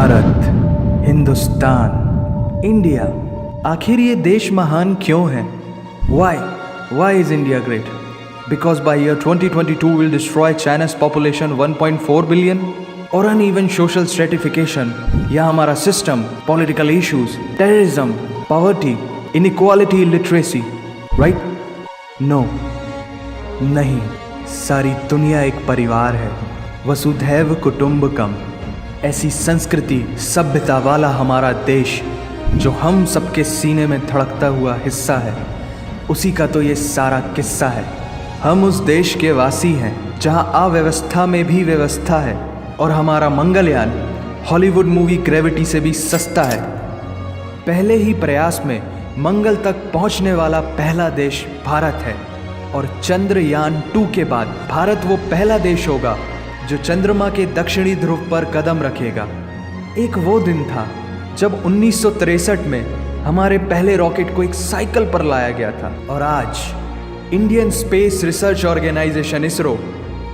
Bharat, Hindustan, India, आखिर ये देश महान क्यों है? Why is India great? Because by year 2022 we'll destroy China's population 1.4 billion? और uneven social stratification या हमारा system, political issues, terrorism, poverty, inequality, illiteracy, right? No, नहीं, सारी दुनिया एक परिवार है, वसुधैव कुटुंबकम। ऐसी संस्कृति, सभ्यता वाला हमारा देश जो हम सबके सीने में धड़कता हुआ हिस्सा है, उसी का तो ये सारा किस्सा है। हम उस देश के वासी हैं जहां अव्यवस्था में भी व्यवस्था है, और हमारा मंगलयान हॉलीवुड मूवी ग्रेविटी से भी सस्ता है। पहले ही प्रयास में मंगल तक पहुंचने वाला पहला देश भारत है, और चंद्रयान 2 के बाद भारत वो पहला देश होगा जो चंद्रमा के दक्षिणी ध्रुव पर कदम रखेगा। एक वो दिन था जब 1963 में हमारे पहले रॉकेट को एक साइकिल पर लाया गया था, और आज Indian space research organisation ISRO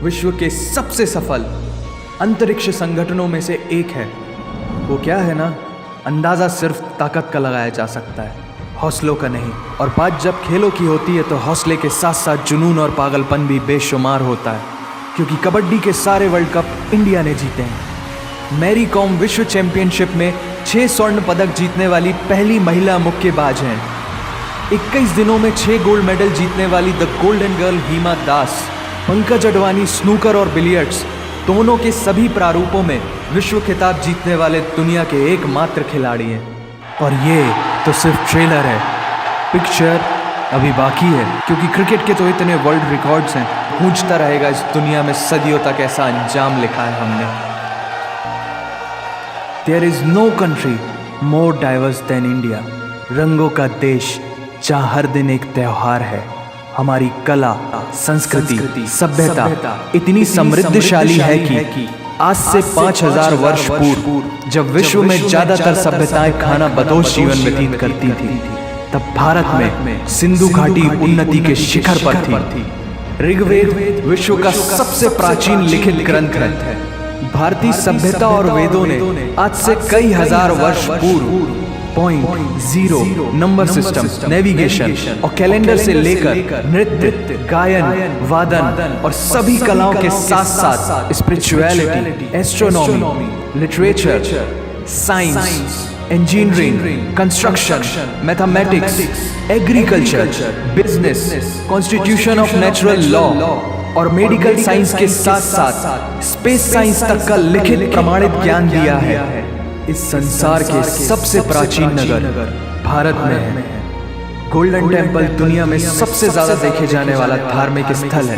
विश्व के सबसे सफल अंतरिक्ष संगठनों में से एक है। वो क्या है ना, अंदाज़ा सिर्फ ताकत का लगाया जा सकता है, हौसलों का नहीं। और बात जब खेलों की होती है तो हौसले के साथ साथ जुनून और पागलपन भी बेशुमार होता है, क्योंकि कबड्डी के सारे वर्ल्ड कप इंडिया ने जीते हैं। मैरी कॉम विश्व चैंपियनशिप में 6 स्वर्ण पदक जीतने वाली पहली महिला मुक्केबाज हैं। 21 दिनों में 6 गोल्ड मेडल जीतने वाली the golden girl Hima Das. Pankaj Advani snooker और बिलियर्ड्स दोनों के सभी प्रारूपों में विश्व खिताब जीतने वाले दुनिया के एकमात्र खिलाड़ी हैं। और ये तो सिर्फ ट्रेलर है, पिक्चर अभी बाकी है, क्योंकि क्रिकेट के तो इतने वर्ल्ड रिकॉर्ड्स हैं, गूंजता रहेगा इस दुनिया में सदियों तक ऐसा अंजाम लिखा है हमने। There is no country more diverse than India। रंगों का देश जहाँ हर दिन एक त्योहार है। हमारी कला, संस्कृति, सभ्यता इतनी समृद्धशाली है कि आज से 5000 वर्ष पूर्व जब विश्व में ज्यादातर सभ्यताएं खाना बदोश जीवन व्यतीत करती थी, तब भारत में सिंधु घाटी उन्नति के शिखर पर थी। ऋग्वेद विश्व का सबसे प्राचीन लिखित ग्रंथ है। भारतीय सभ्यता और वेदों ने आज से कई हजार वर्ष पूर्व point, zero, number system, navigation और कैलेंडर से लेकर नृत्य, गायन, वादन और सभी कलाओं के साथ साथ spirituality, astronomy, literature, science, engineering, construction, mathematics, agriculture, business, constitution of natural law और मेडिकल साइंस के साथ साथ स्पेस साइंस तक का लिखित प्रमाणित ज्ञान दिया है। इस संसार के सबसे प्राचीन नगर भारत में है। गोल्डन टेम्पल दुनिया में सबसे ज्यादा देखे जाने वाला धार्मिक स्थल है,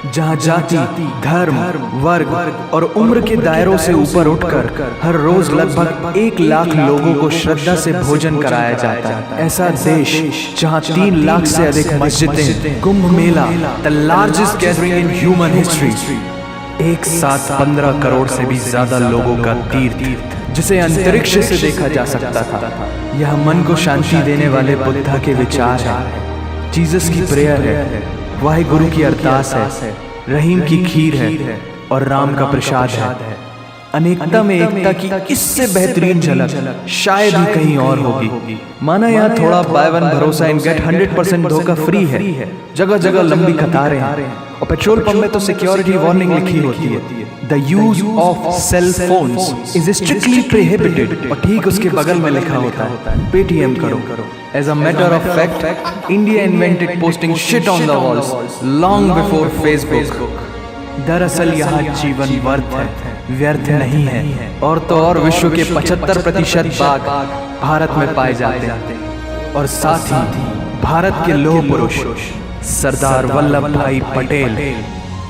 जहाँ जाति, धर्म, वर्ग और उम्र के दायरों से ऊपर उठकर हर रोज लगभग 1 लाख लोगों को श्रद्धा से भोजन कराया जाता है। ऐसा देश जहाँ 3 लाख से अधिक मस्जिदें, Kumbh Mela, the largest gathering in human history, एक साथ 15 करोड़ से भी ज्यादा लोगों का तीर्थ, जिसे अंतरिक्ष से देखा जा सकता था। यह मन को शांति देने वाले बुद्धा के विचार है, जीसस की प्रेयर है, वाहिगुरु की अरदास है, रहीम की खीर है और राम का प्रसाद है। अनेकता में एकता की इससे बेहतरीन झलक शायद ही कहीं और होगी। माना यहाँ थोड़ा बाय वन भरोसा इन गेट 100% धोखा फ्री है, जगह जगह लंबी कतारें हैं, और पेट्रोल पंप में तो सिक्योरिटी वार्निंग लिखी होती है, the use of cell phones is strictly prohibited, और ठीक उसके बगल में लिखा होता है पेटीएम करो। As a matter of fact, India invented posting shit on the walls long before Facebook. दरअसल यहाँ जीवन व्यर्थ नहीं है, और तो और विश्व के 75% बाघ भारत में पाए जाते हैं। और साथ ही भारत के लौह पुरुष सरदार वल्लभ भाई पटेल,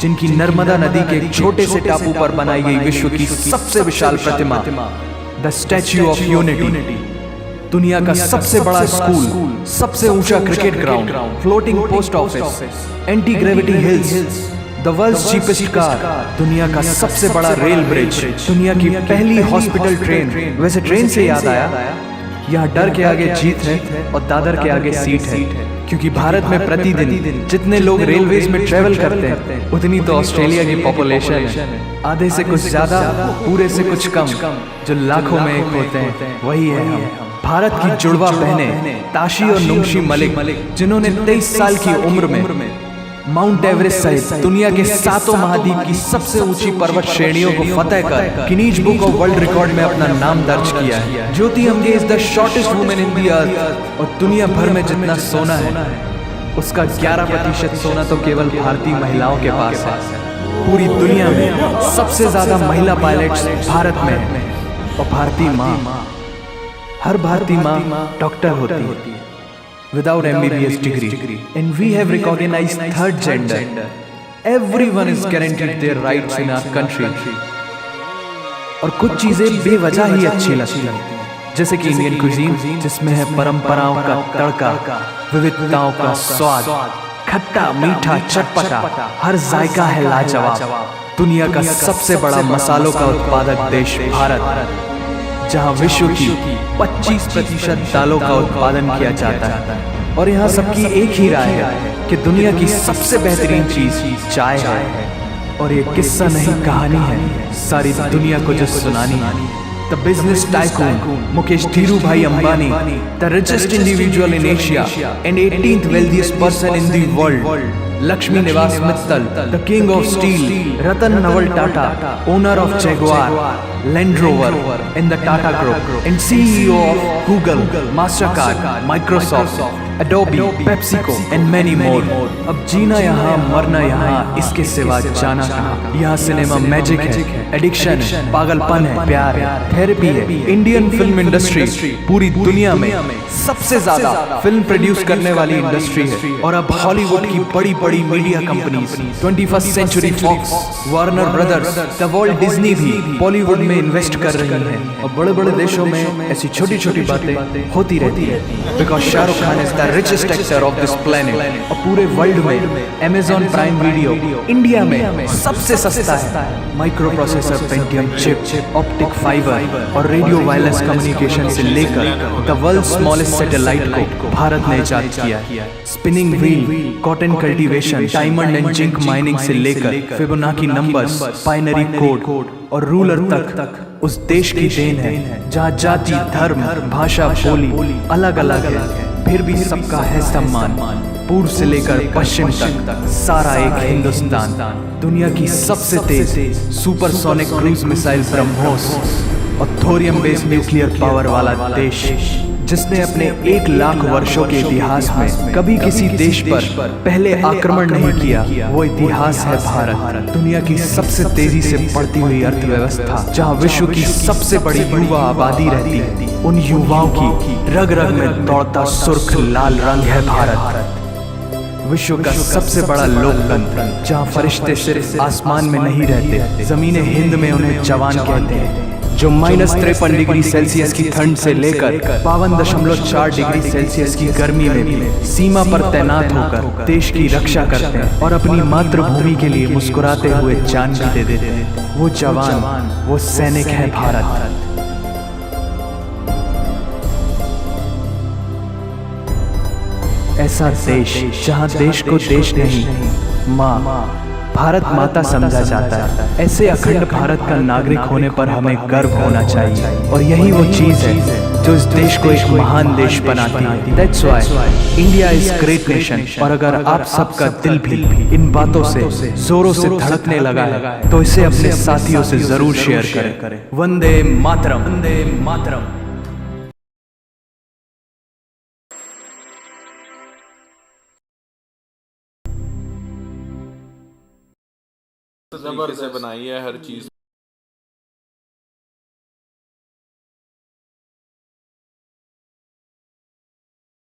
जिनकी नर्मदा नदी के एक छोटे से टापू पर बनाई गई विश्व की सबसे विशाल प्रतिमा द स्टैच्यू ऑफ यूनिटी, दुनिया का सबसे बड़ा स्कूल, सबसे ऊंचा cricket ground, floating post office, anti gravity hills, the world's cheapest car, दुनिया का सबसे बड़ा रेल ब्रिज, दुनिया की पहली हॉस्पिटल ट्रेन। वैसे ट्रेन से याद आया, यहाँ डर के आगे जीत है और दादर के आगे सीट है। क्योंकि भारत में प्रतिदिन जितने लोग रेलवेज में ट्रेवल करते हैं उतनी तो ऑस्ट्रेलिया की पॉपुलेशन है। आधे से कुछ ज्यादा, पूरे से कुछ कम, जो लाखों में एक होते हैं वही है हम। भारत की जुड़वा बहनें ताशी और नुंगशी मलिक, जिन्होंने 23 साल की उम्र में माउंट एवरेस्ट सहित दुनिया के 7 महाद्वीप की सबसे ऊंची पर्वत श्रेणियों को फतेह कर Guinness book of world record में अपना नाम दर्ज किया है। Jyoti Amge is the shortest women in the earth. और दुनिया भर में जितना सोना है उसका 11% सोना तो केवल भारतीय महिलाओं के पास है। पूरी दुनिया में सबसे ज्यादा महिला पायलट्स भारत में है। और भारतीय माँ, हर भारतीय माँ डॉक्टर होती है without MBBS degree, and we have recognized third gender. Everyone is guaranteed their rights in our country. और कुछ चीजें बेवजह ही अच्छी लगती हैं, जैसे कि इंडियन कुजीन, जिसमें है परंपराओं का तड़का, विविधताओं का स्वाद, खट्टा मीठा चटपटा, हर जायका है लाजवाब। दुनिया का सबसे बड़ा मसालों का उत्पादक देश भारत, जहां विश्व की 25% दालों का उत्पादन किया जाता है। और यहाँ सबकी एक ही राय है कि दुनिया की सबसे बेहतरीन चीज चाय है। और ये किस्सा नहीं कहानी है, सारी दुनिया को जो सुनानी है। The business tycoon Mukesh Dhirubhai Ambani, the richest individual in Asia and 18th wealthiest person in the world, Lakshmi Niwas Mittal, the king of steel, Ratan Naval Tata, owner of Jaguar, Land Rover in the Tata group, and CEO of Google, Mastercard, Microsoft, Adobe, PepsiCo and many more. अब जीना यहाँ, मरना यहाँ, इसके सिवा जाना कहाँ। यहाँ सिनेमा मैजिक है, एडिक्शन है, पागलपन है, प्यार है, थेरेपी है। इंडियन फिल्म इंडस्ट्री पूरी दुनिया में सबसे ज्यादा फिल्म प्रोड्यूस करने वाली इंडस्ट्री है। और अब हॉलीवुड की बड़ी बड़ी media companies, 21st century Fox, Warner Brothers, the world Disney भी बॉलीवुड में इन्वेस्ट कर रही हैं। और बड़े बड़े देशों में ऐसी छोटी छोटी बातें होती रहती है, because Shahrukh Khan is the richest actor of this planet। और पूरे वर्ल्ड में Amazon प्राइम वीडियो इंडिया में सबसे सस्ता है। Micro processor, Pentium chip, optic fibre और रेडियो वायरलेस कम्युनिकेशन से लेकर द वर्ल्ड स्मॉलेस्ट सैटेलाइट को भारत ने इजाद किया। Spinning wheel, cotton cultivation, diamond and zinc mining से लेकर फिबोनाची नंबर्स, बाइनरी कोड और रूलर तक उस देश की देन है, जहाँ जाति, धर्म, भाषा, बोली अलग अलग है, फिर भी सबका है सम्मान। पूर्व से लेकर पश्चिम तक सारा एक हिंदुस्तान। दुनिया की सबसे तेज सुपरसोनिक क्रूज मिसाइल ब्रह्मोस और थोरियम बेस्ड न्यूक्लियर पावर वाला देश, जिसने अपने 1 लाख वर्षों के इतिहास में कभी किसी देश पर पहले आक्रमण नहीं किया, वो इतिहास है भारत। दुनिया की सबसे तेजी से बढ़ती हुई अर्थव्यवस्था, जहाँ विश्व की सबसे बड़ी युवा आबादी रहती है, उन युवाओं की रग रग में दौड़ता सुर्ख लाल रंग है भारत। विश्व का सबसे बड़ा लोकतंत्र, जहाँ फरिश्ते सिर्फ आसमान में नहीं रहते, जमीन हिंद में उन्हें जवान कहते हैं, जो -53 डिग्री सेल्सियस की ठंड से लेकर 52.4 डिग्री सेल्सियस की गर्मी में भी सीमा पर तैनात होकर देश की रक्षा करते हैं और अपनी मातृभूमि के लिए मुस्कुराते हुए जान भी दे देते हैं। वो जवान, वो सैनिक है भारत। ऐसा देश जहाँ देश को देश नहीं, माँ, भारत माता समझा जाता है। ऐसे अखंड भारत का नागरिक होने पर हमें गर्व होना चाहिए। और यही वो चीज है जो इस देश को एक महान देश बनाती है। That's why India is great nation. और अगर आप सबका दिल भी इन बातों से जोरों से धड़कने लगा है तो इसे अपने साथियों से जरूर शेयर करें। वंदे मातरम, वंदे मातरम। जबर से बनाई है हर चीज।